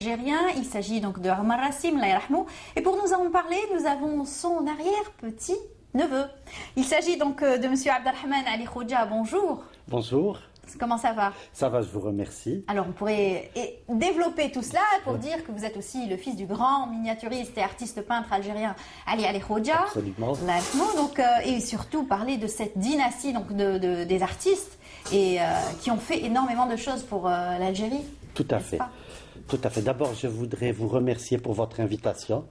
Algérien, il s'agit donc de Omar Rassim, Allah yarhamou. Et pour nous en parler, nous avons son arrière-petit-neveu. Il s'agit donc de Monsieur Abdelrahman Ali Khoudja. Bonjour. Bonjour. Comment ça va? Ça va, je vous remercie. Alors on pourrait développer tout cela pour dire que vous êtes aussi le fils du grand miniaturiste et artiste peintre algérien Ali Khoudja. Absolument. Donc, et surtout parler de cette dynastie donc des artistes et qui ont fait énormément de choses pour l'Algérie. Tout à fait. Tout à fait. D'abord, je voudrais vous remercier pour votre invitation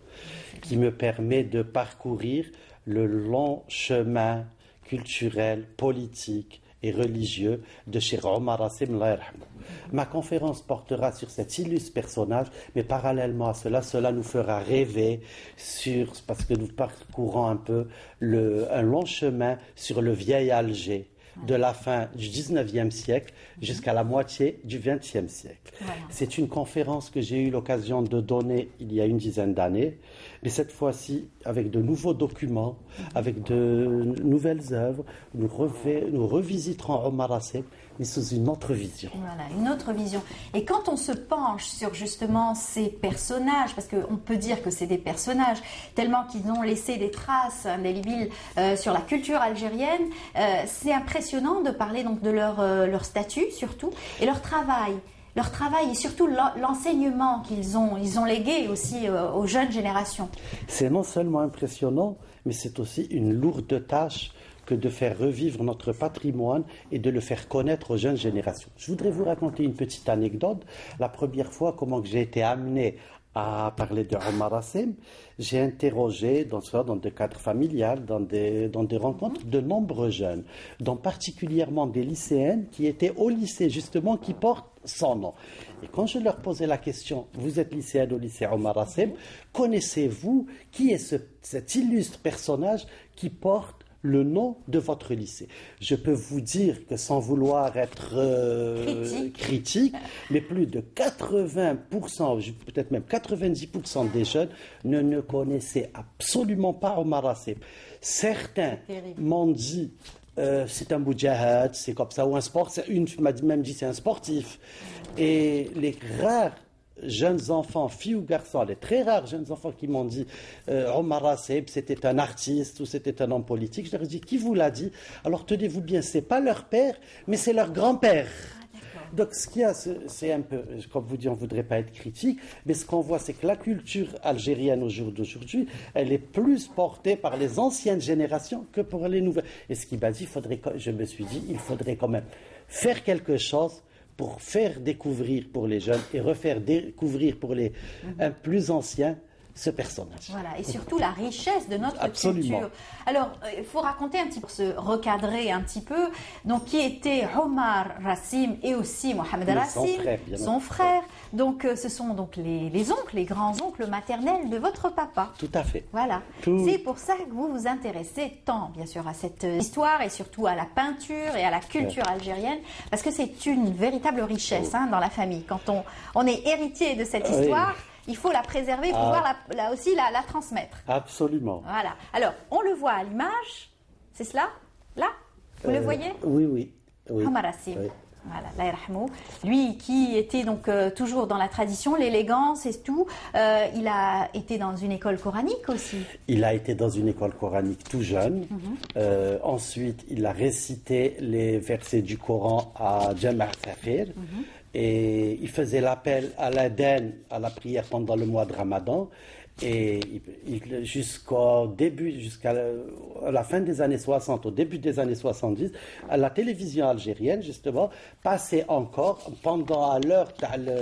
qui me permet de parcourir le long chemin culturel, politique et religieux de Cheikh Omar Rassim, Allah yarhamou. Ma conférence portera sur cet illustre personnage, mais parallèlement à cela nous fera rêver parce que nous parcourons un peu un long chemin sur le vieil Alger, de la fin du 19e siècle jusqu'à la moitié du 20e siècle. Voilà. C'est une conférence que j'ai eu l'occasion de donner il y a une dizaine d'années, mais cette fois-ci avec de nouveaux documents, avec de nouvelles œuvres. Nous revisiterons Omar Rassim, mais sous une autre vision. Voilà, une autre vision. Et quand on se penche sur justement ces personnages, parce qu'on peut dire que c'est des personnages, tellement qu'ils ont laissé des traces indélébiles sur la culture algérienne, c'est impressionnant de parler donc de leur statut surtout, et leur travail. Leur travail et surtout l'enseignement qu'ils ont légué aussi aux jeunes générations. C'est non seulement impressionnant, mais c'est aussi une lourde tâche que de faire revivre notre patrimoine et de le faire connaître aux jeunes générations. Je voudrais vous raconter une petite anecdote. La première fois, comment j'ai été amené à parler de Omar Rassim, j'ai interrogé dans des cadres familiales, dans des rencontres, de nombreux jeunes, dont particulièrement des lycéennes qui étaient au lycée justement, qui portent son nom. Et quand je leur posais la question, vous êtes lycéenne au lycée Omar Rassim, connaissez-vous qui est cet illustre personnage qui porte le nom de votre lycée? Je peux vous dire que sans vouloir être critique, mais plus de 80%, peut-être même 90% des jeunes ne connaissaient absolument pas Omar Rassim. Certains m'ont dit c'est un boudjahad, c'est comme ça, ou un sport. Une m'a même dit c'est un sportif. Et les rares jeunes enfants, filles ou garçons, les très rares jeunes enfants qui m'ont dit Omar Rassim, c'était un artiste ou c'était un homme politique, je leur ai dit, qui vous l'a dit? Alors tenez-vous bien, c'est pas leur père, mais c'est leur grand-père. Donc ce qu'il y a, c'est un peu, comme vous dites, on ne voudrait pas être critique, mais ce qu'on voit, c'est que la culture algérienne au jour d'aujourd'hui, elle est plus portée par les anciennes générations que pour les nouvelles. Et ce qui m'a dit, je me suis dit, il faudrait quand même faire quelque chose pour faire découvrir pour les jeunes et refaire découvrir pour les plus anciens ce personnage. Voilà, et surtout la richesse de notre culture. Alors, il faut raconter un petit peu, pour se recadrer un petit peu, donc qui était Omar Rassim et aussi Mohamed Rassim, son frère. Donc, ce sont donc les oncles, les grands-oncles maternels de votre papa. Tout à fait. Voilà. C'est pour ça que vous vous intéressez tant, bien sûr, à cette histoire et surtout à la peinture et à la culture algérienne, parce que c'est une véritable richesse dans la famille. Quand on est héritier de cette histoire, il faut la préserver, pouvoir aussi la transmettre. Absolument. Voilà. Alors, on le voit à l'image, c'est cela? Là? Vous le voyez? Oui. Omar Rassim. Oui. Voilà, Allah yarhamou. Lui qui était donc toujours dans la tradition, l'élégance et tout, il a été dans une école coranique aussi. Il a été dans une école coranique tout jeune. Ensuite, il a récité les versets du Coran à Jama' Safir. Et il faisait l'appel à l'Aden, à la prière pendant le mois de Ramadan. Et jusqu'à la fin des années 60, au début des années 70, la télévision algérienne, justement, passait encore, à l'heure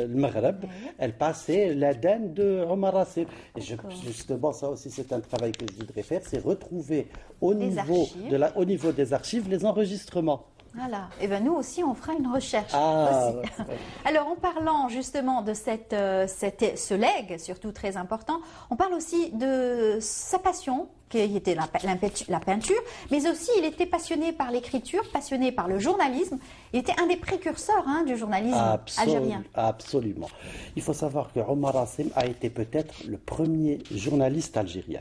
du Maghreb, elle passait l'Aden de Omar Rassim. Et justement, ça aussi, c'est un travail que je voudrais faire, c'est retrouver au niveau des archives les enregistrements. Voilà. Et bien nous aussi, on fera une recherche. Alors, en parlant justement de ce legs, surtout très important, on parle aussi de sa passion qui était la peinture, mais aussi il était passionné par l'écriture, passionné par le journalisme. Il était un des précurseurs du journalisme algérien. Absolument. Il faut savoir que Omar Rassim a été peut-être le premier journaliste algérien.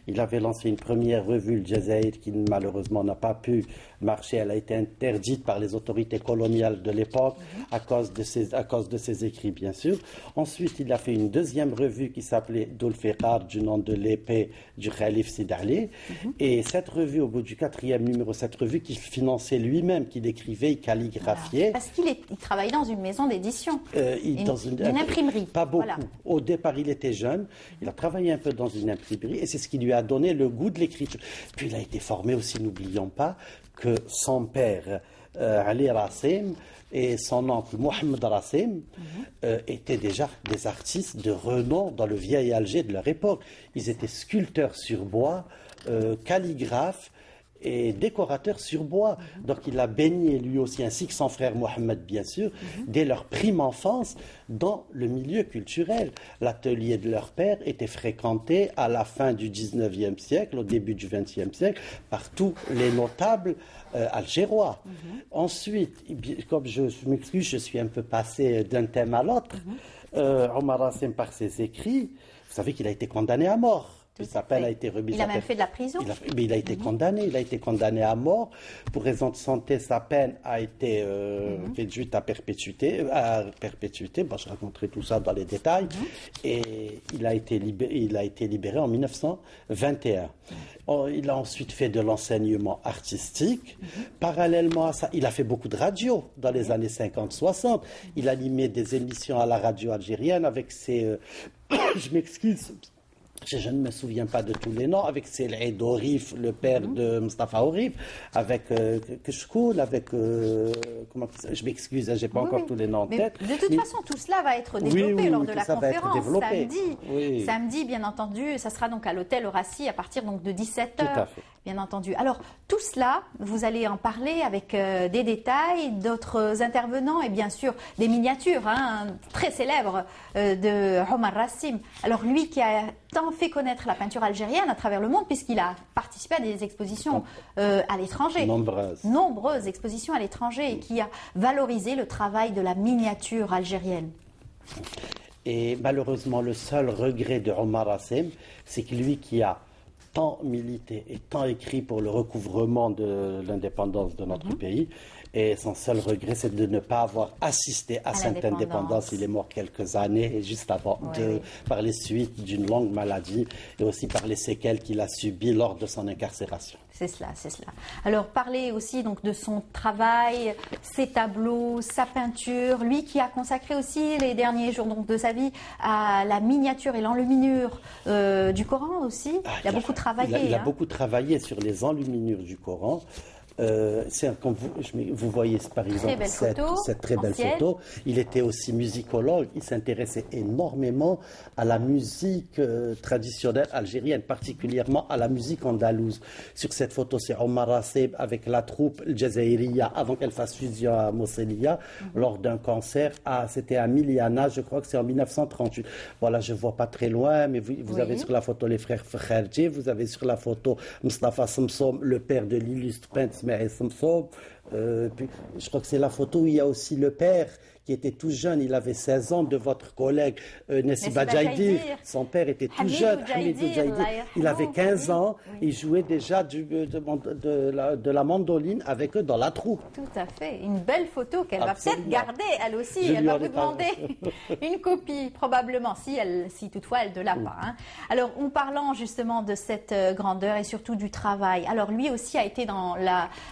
Il avait lancé une première revue, le Jazaïr, qui malheureusement n'a pas pu marcher. Elle a été interdite par les autorités coloniales de l'époque à cause de ses écrits, bien sûr. Ensuite, il a fait une deuxième revue qui s'appelait Doul Fiqar, du nom de l'épée du Khalif Sid Ali. Et cette revue, au bout du 4e numéro, cette revue qu'il finançait lui-même, qu'il écrivait, il calligraphiait. Parce qu'il travaillait dans une maison d'édition, dans une imprimerie. Pas beaucoup. Voilà. Au départ, il était jeune. Il a travaillé un peu dans une imprimerie et c'est ce qui lui a donné le goût de l'écriture. Puis il a été formé aussi, n'oublions pas, que son père, Ali Rassim, et son oncle Mohamed Rassim étaient déjà des artistes de renom dans le vieil Alger de leur époque. Ils étaient sculpteurs sur bois, calligraphes et décorateurs sur bois. Donc il a baigné lui aussi, ainsi que son frère Mohamed bien sûr, dès leur prime enfance dans le milieu culturel. L'atelier de leur père était fréquenté à la fin du 19e siècle, au début du 20e siècle, par tous les notables algérois. Ensuite, comme je m'excuse, je suis un peu passé d'un thème à l'autre, Omar Rassim, par ses écrits, vous savez qu'il a été condamné à mort. Sa peine a été remise. Il a même fait de la prison. Mais il a été condamné. Il a été condamné à mort. Pour raison de santé, sa peine a été réduite à perpétuité. Bon, je raconterai tout ça dans les détails. Et il a été libéré en 1921. Il a ensuite fait de l'enseignement artistique. Parallèlement à ça, il a fait beaucoup de radio dans les années 50-60. Il animait des émissions à la radio algérienne avec ses... je m'excuse... Je ne me souviens pas de tous les noms, avec Sel'id Orif, le père de Mustafa Orif, avec Keshkoul, avec... je m'excuse, je n'ai pas encore tous les noms en tête. De toute façon, tout cela va être développé lors de la conférence samedi. Samedi, bien entendu, ça sera donc à l'hôtel Horaci à partir donc, de 17h. Tout à fait. Bien entendu. Alors, tout cela, vous allez en parler avec des détails, d'autres intervenants et bien sûr des miniatures très célèbres de Omar Rassim. Alors, lui qui a tant fait connaître la peinture algérienne à travers le monde puisqu'il a participé à des expositions à l'étranger. Nombreuses expositions à l'étranger et qui a valorisé le travail de la miniature algérienne. Et malheureusement, le seul regret de Omar Rassim, c'est que lui qui a tant milité et tant écrit pour le recouvrement de l'indépendance de notre pays. Et son seul regret, c'est de ne pas avoir assisté à cette indépendance. Il est mort quelques années, juste avant, par les suites d'une longue maladie et aussi par les séquelles qu'il a subies lors de son incarcération. C'est cela, c'est cela. Alors, parler aussi donc, de son travail, ses tableaux, sa peinture, lui qui a consacré aussi les derniers jours donc, de sa vie à la miniature et l'enluminure du Coran aussi. Il a beaucoup travaillé. Il a beaucoup travaillé sur les enluminures du Coran. Comme vous voyez par exemple cette très belle photo. Il était aussi musicologue, il s'intéressait énormément à la musique traditionnelle algérienne, particulièrement à la musique andalouse. Sur cette photo, c'est Omar Rassim avec la troupe Jazairiya avant qu'elle fasse fusion à Mousselia lors d'un concert. C'était à Miliana, je crois que c'est en 1938. Voilà, je ne vois pas très loin, mais vous avez sur la photo les frères Fakherji, vous avez sur la photo Mustafa Samsom, le père de l'illustre peintre puis, je crois que c'est la photo où il y a aussi le père qui était tout jeune, il avait 16 ans, de votre collègue Nessiba Jaïdir. Son père était tout jeune, Hamidou Jaïdir. Il avait 15 ans, il jouait déjà de la mandoline avec eux dans la troupe. Tout à fait, une belle photo qu'elle va peut-être garder, elle aussi. Elle va vous demander une copie, probablement, si toutefois elle ne l'a pas. Alors, en parlant justement de cette grandeur et surtout du travail, alors lui aussi a été dans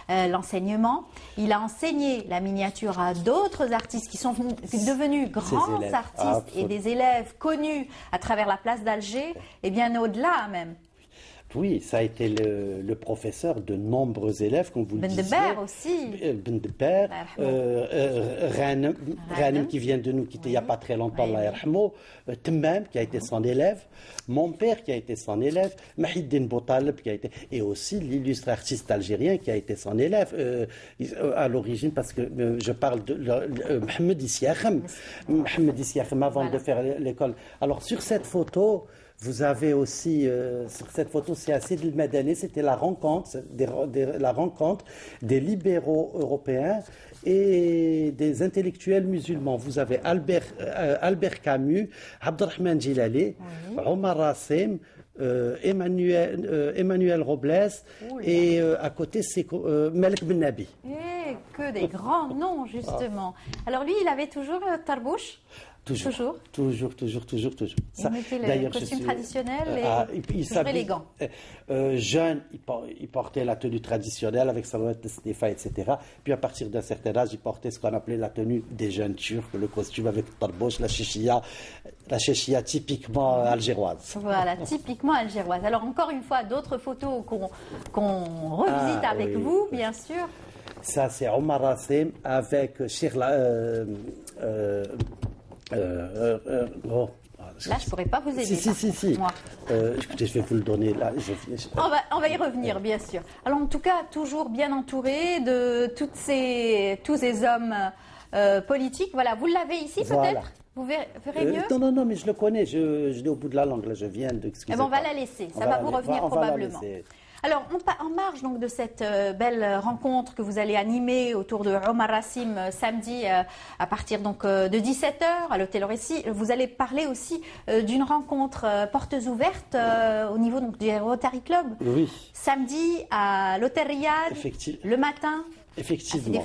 l'enseignement. Il a enseigné la miniature à d'autres artistes qui sont devenus grands artistes et des élèves connus à travers la place d'Alger et bien au-delà même. Oui, ça a été le professeur de nombreux élèves, comme vous le disiez. Bendeber aussi. Bendeber, Ghanem qui vient de nous quitter il n'y a pas très longtemps, Allah yarhamou, Temmam qui a été son élève, mon père qui a été son élève, Mahiddin Boutaleb qui a été, et aussi l'illustre artiste algérien qui a été son élève à l'origine, parce que je parle de Mohamed Issiakhem avant de faire l'école. Alors sur cette photo, Vous avez aussi, sur cette photo, c'est Sid El Madani, c'était la rencontre, la rencontre des libéraux européens et des intellectuels musulmans. Vous avez Albert Camus, Abdelrahman Djilali, Omar Rassim, Emmanuel Robles, et à côté, c'est Malik Ben Nabi. Que des grands noms, justement. Alors lui, il avait toujours tarbouche. Toujours. Il mettait le costume traditionnel et toujours élégant. Jeune, il portait la tenue traditionnelle avec sa lunette de snifa, etc. Puis à partir d'un certain âge, il portait ce qu'on appelait la tenue des jeunes turcs, le costume avec le tarbouche, la chéchia typiquement algéroise. Voilà, typiquement algéroise. Alors encore une fois, d'autres photos qu'on revisite avec vous, bien sûr. Ça, c'est Omar Rassim avec Shirla. Là, je ne pourrais pas vous aider. Si. Moi. Écoutez, je vais vous le donner là. On va y revenir, bien sûr. Alors, en tout cas, toujours bien entouré de tous ces hommes politiques. Voilà, vous l'avez ici peut-être. Vous verrez mieux. Non, mais je le connais. Je l'ai au bout de la langue. Là, je viens de. On va la laisser. Ça va vous revenir probablement. Alors, en marge donc de cette belle rencontre que vous allez animer autour de Omar Rassim samedi à partir donc de 17h à l'hôtel Récit, vous allez parler aussi d'une rencontre portes ouvertes au niveau donc du Rotary Club. Oui. Samedi à l'hôtel Riyad, le matin. Effectivement.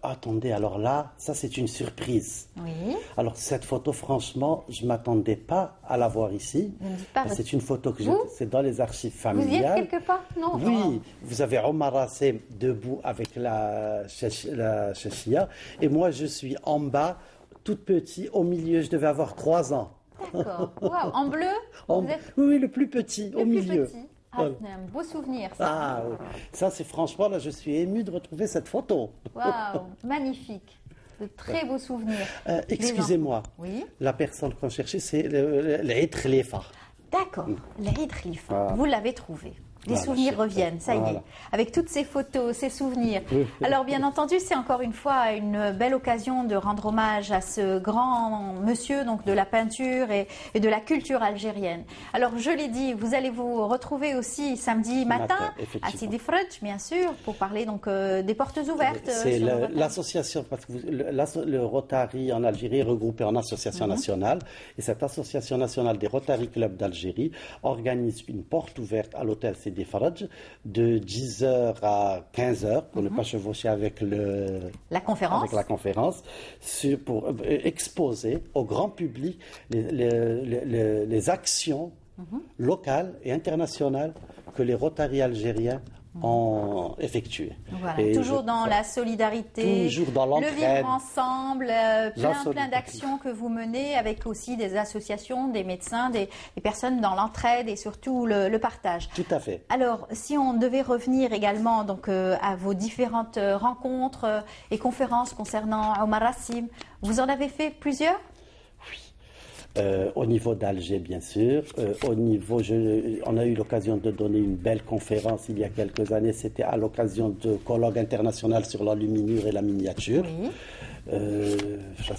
Attendez, alors là, ça c'est une surprise. Oui. Alors cette photo, franchement, je ne m'attendais pas à la voir ici. C'est une photo que c'est dans les archives familiales. Vous y êtes quelque part? Non. Oui, vous avez Omar Rassim debout avec la chéchia. Et moi, je suis en bas, tout petit, au milieu, je devais avoir 3 ans. D'accord. Wow. En bleu Oui, le plus petit, au milieu. Petit. Ah, c'est un beau souvenir, ça. Ah, oui. Ça, c'est franchement, là, je suis ému de retrouver cette photo. Waouh, magnifique. De très beaux souvenirs. Excusez-moi. Oui. La personne qu'on cherchait, c'est l'Eid Khalifa. D'accord, l'Eid Khalifa. Vous l'avez trouvé. Les souvenirs reviennent, ça y est, avec toutes ces photos, ces souvenirs. Alors bien entendu, c'est encore une fois une belle occasion de rendre hommage à ce grand monsieur donc de la peinture et de la culture algérienne. Alors je l'ai dit, vous allez vous retrouver aussi samedi matin à Sidi Fredj, bien sûr, pour parler donc des portes ouvertes. C'est l'association, parce que le Rotary en Algérie est regroupé en association nationale, et cette association nationale des Rotary Club d'Algérie organise une porte ouverte à l'hôtel Sidi Fredj de 10h à 15h pour ne pas chevaucher avec la conférence pour exposer au grand public les actions locales et internationales que les Rotary algériens ont effectué. Voilà, toujours dans la solidarité, toujours dans l'entraide, le vivre ensemble, plein d'actions que vous menez avec aussi des associations, des médecins, des personnes dans l'entraide et surtout le partage. Tout à fait. Alors, si on devait revenir également donc à vos différentes rencontres et conférences concernant Omar Rassim, vous en avez fait plusieurs? Au niveau d'Alger, bien sûr. On a eu l'occasion de donner une belle conférence il y a quelques années. C'était à l'occasion de colloque international sur l'enluminure et la miniature. Oui. Ça,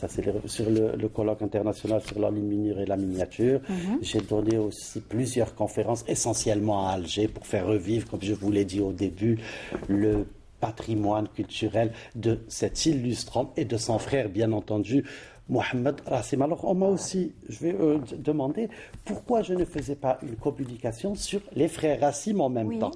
c'est sur le colloque international sur l'enluminure et la miniature. J'ai donné aussi plusieurs conférences, essentiellement à Alger, pour faire revivre, comme je vous l'ai dit au début, le patrimoine culturel de cet illustre homme et de son frère, bien entendu, Mohamed Rassim. Alors, on m'a aussi, je vais demander pourquoi je ne faisais pas une communication sur les frères Rassim en même temps.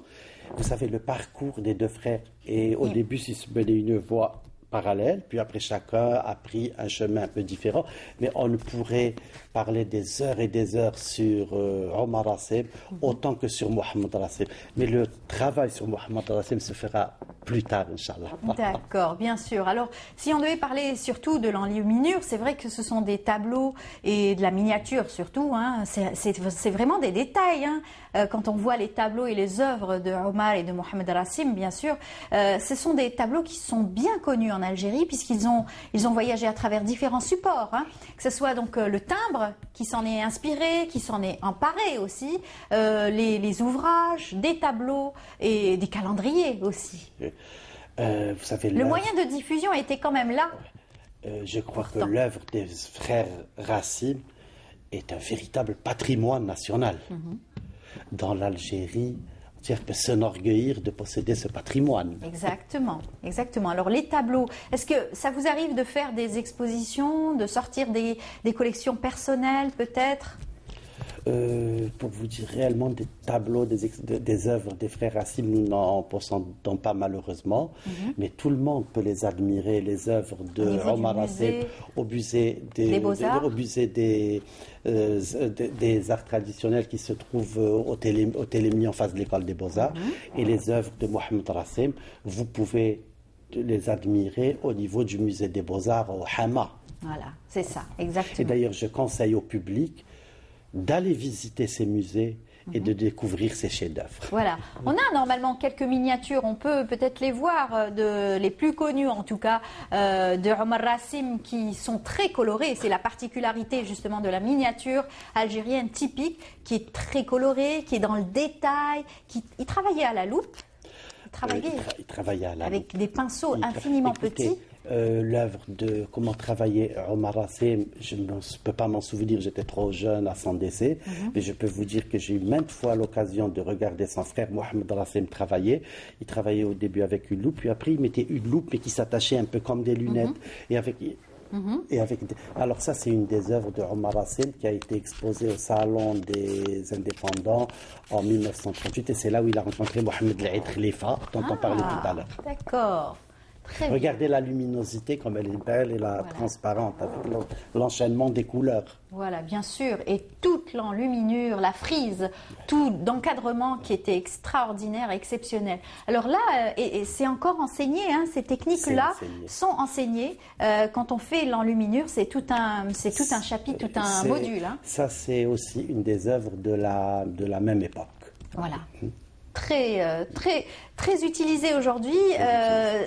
Vous savez, le parcours des deux frères, et au début, ils se menaient une voie parallèle, puis après chacun a pris un chemin un peu différent, mais on pourrait parler des heures et des heures sur Omar Rassim autant que sur Mohamed Rassim. Mais le travail sur Mohamed Rassim se fera plus tard, Inch'Allah. D'accord, bien sûr. Alors, si on devait parler surtout de l'enluminure, c'est vrai que ce sont des tableaux et de la miniature surtout, hein, c'est vraiment des détails. Hein. Quand on voit les tableaux et les œuvres de Omar et de Mohamed Rassim, bien sûr, ce sont des tableaux qui sont bien connus en Algérie puisqu'ils ont voyagé à travers différents supports, hein, que ce soit donc le timbre qui s'en est inspiré, qui s'en est emparé aussi, les ouvrages, des tableaux et des calendriers aussi. Vous savez, le moyen de diffusion était quand même là. Je crois que l'œuvre des frères Rassim est un véritable patrimoine national. Dans l'Algérie, on peut s'enorgueillir de posséder ce patrimoine. Exactement, exactement. Alors les tableaux, est-ce que ça vous arrive de faire des expositions, de sortir des collections personnelles peut-être? Pour vous dire réellement des tableaux, des œuvres des frères Hassim, nous n'en possédons pas malheureusement, mais tout le monde peut les admirer, les œuvres de Omar Hassim au musée des Beaux-Arts, au musée des arts traditionnels qui se trouvent au Télémy en face de l'école des Beaux-Arts, et les œuvres de Mohamed Rassim, vous pouvez les admirer au niveau du musée des Beaux-Arts au Hama. Voilà, c'est ça, exactement. Et d'ailleurs, je conseille au public d'aller visiter ces musées et de découvrir ces chefs-d'œuvre. Voilà. On a normalement quelques miniatures, on peut peut-être les voir, les plus connues en tout cas, de Omar Rassim, qui sont très colorées. C'est la particularité justement de la miniature algérienne typique, qui est très colorée, qui est dans le détail, il travaillait à la loupe. Il travaillait à la avec des pinceaux infiniment petits. L'œuvre de comment travailler Omar Rassim, je ne peux pas m'en souvenir, j'étais trop jeune à son décès, mais je peux vous dire que j'ai eu maintes fois l'occasion de regarder son frère Mohamed Rassim travailler. Il travaillait au début avec une loupe, puis après il mettait une loupe mais qui s'attachait un peu comme des lunettes. Alors ça, c'est une des œuvres de Omar Rassim qui a été exposée au Salon des Indépendants en 1938, et c'est là où il a rencontré Mohamed El Khalifa, dont on parlait tout à l'heure. D'accord. Regardez la luminosité, comme elle est belle et transparente, avec l'enchaînement des couleurs. Voilà, bien sûr. Et toute l'enluminure, la frise, tout l'encadrement qui était extraordinaire, exceptionnel. Alors là, et c'est encore enseigné, hein, ces techniques-là sont enseignées. Quand on fait l'enluminure, c'est tout un chapitre, tout un module. Hein. Ça, c'est aussi une des œuvres de la même époque. Voilà. Très utilisé aujourd'hui.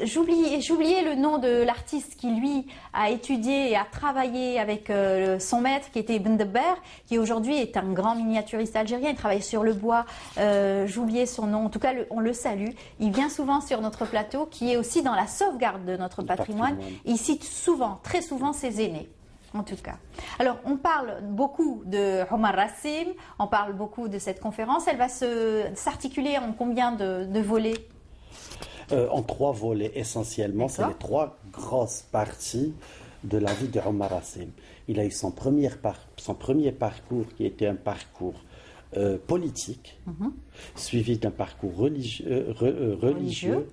J'oubliais le nom de l'artiste qui, lui, a étudié et a travaillé avec son maître, qui était Ibn Debber, qui aujourd'hui est un grand miniaturiste algérien. Il travaille sur le bois. J'oubliais son nom. En tout cas, on le salue. Il vient souvent sur notre plateau, qui est aussi dans la sauvegarde de notre patrimoine. Il cite souvent, très souvent, ses aînés. En tout cas. Alors, on parle beaucoup de Omar Rassim, on parle beaucoup de cette conférence. Elle va s'articuler en combien de volets? En 3 volets essentiellement. C'est les 3 grosses parties de la vie de Omar Rassim. Il a eu son premier parcours qui était un parcours politique, suivi d'un parcours religieux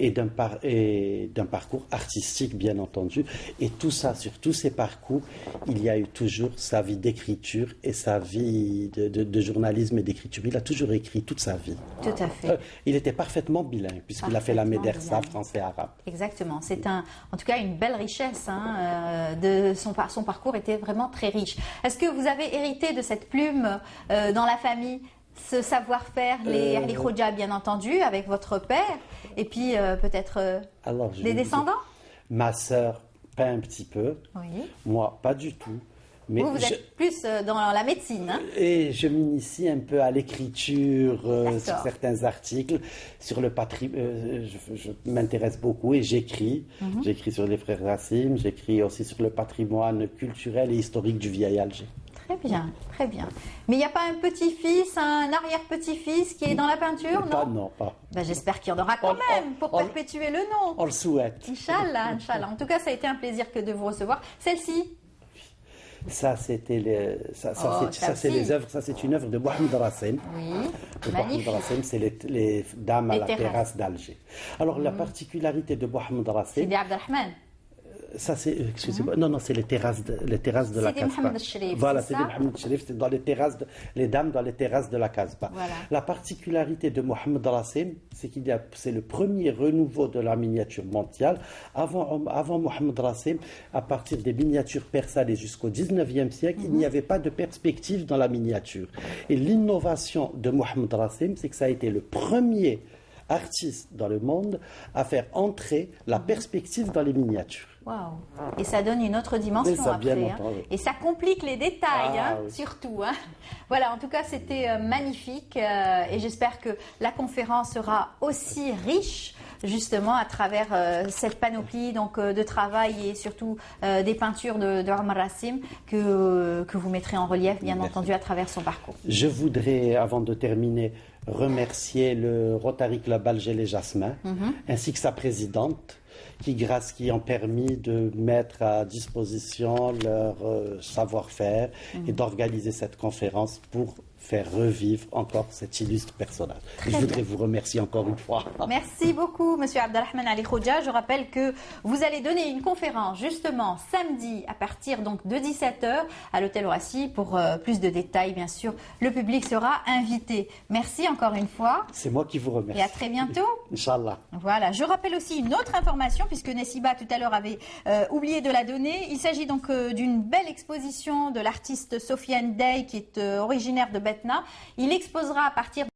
et d'un parcours artistique, bien entendu. Et tout ça, sur tous ces parcours, il y a eu toujours sa vie d'écriture et sa vie de journalisme et d'écriture. Il a toujours écrit toute sa vie. Tout à fait. Il était parfaitement bilingue, puisqu'il a fait la médersa français-arabe. Exactement. C'est en tout cas une belle richesse. Son parcours était vraiment très riche. Est-ce que vous avez hérité de cette plume dans la famille? Ce savoir-faire, les Khoja, bien entendu, avec votre père, et puis peut-être des descendants? Ma sœur, pas un petit peu. Oui. Moi, pas du tout. Mais vous êtes plus dans la médecine. Hein? Et je m'initie un peu à l'écriture, sur certains articles, sur le patrimoine. Je m'intéresse beaucoup et j'écris. J'écris sur les frères Rassim, j'écris aussi sur le patrimoine culturel et historique du vieil Alger. Très bien, très bien. Mais il n'y a pas un petit-fils, un arrière-petit-fils qui est dans la peinture, non? Non, pas. Ben, j'espère qu'il y en aura quand même pour perpétuer le nom. On le souhaite. Inch'Allah, Inch'Allah. En tout cas, ça a été un plaisir que de vous recevoir. Celle-ci? Ça, c'était les œuvres. Ça, c'est une œuvre de Mohamed Rassim. Oui, Mohamed Rassim, c'est les dames à la terrasse d'Alger. Alors, la particularité de Mohamed Rassim. C'est Abdelrahman. Ça, c'est, excusez-moi, non, c'est les terrasses de la Casbah. Voilà, c'est Mohamed Sherif, c'est dans les dames dans les terrasses de la Casbah. Voilà. La particularité de Mohamed Rassim, c'est le premier renouveau de la miniature mondiale. Avant Mohamed Rassim, à partir des miniatures persanes et jusqu'au 19e siècle, il n'y avait pas de perspective dans la miniature. Et l'innovation de Mohamed Rassim, c'est que ça a été le premier artiste dans le monde à faire entrer la perspective dans les miniatures. Waouh. Et ça donne une autre dimension après. Et ça complique les détails, oui. Surtout. Voilà, en tout cas, c'était magnifique. Et j'espère que la conférence sera aussi riche justement à travers cette panoplie donc de travail et surtout des peintures de Omar Rassim que vous mettrez en relief, bien entendu, à travers son parcours. Je voudrais, avant de terminer, remercier le Rotary Club Alger les Jasmins, ainsi que sa présidente, qui ont permis de mettre à disposition leur savoir-faire et d'organiser cette conférence pour faire revivre encore cet illustre personnage. Je voudrais vous remercier encore une fois. Merci beaucoup, Monsieur Abdelrahman Ali Khoudja. Je rappelle que vous allez donner une conférence justement samedi à partir donc de 17h à l'Hôtel Roissy. Pour plus de détails, bien sûr, le public sera invité. Merci encore une fois. C'est moi qui vous remercie. Et à très bientôt. Inch'Allah. Voilà, je rappelle aussi une autre information, puisque Nessiba tout à l'heure avait oublié de la donner. Il s'agit donc d'une belle exposition de l'artiste Sofiane Dey, qui est originaire de Betna. Il exposera à partir